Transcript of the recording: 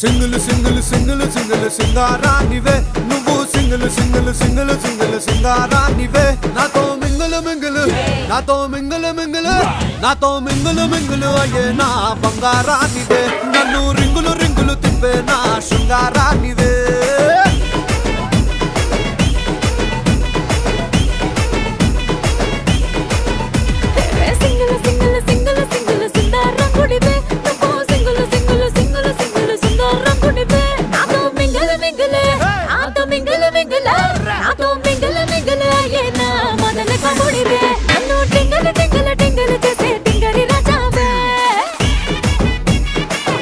single single single single సింగారానివే నువ్వు single single single single సింగారానివే నాతో mingle mingle నాతో mingle mingle నాతో మింగిల్ మింగిల్ అయ్యే నా బంగారానివే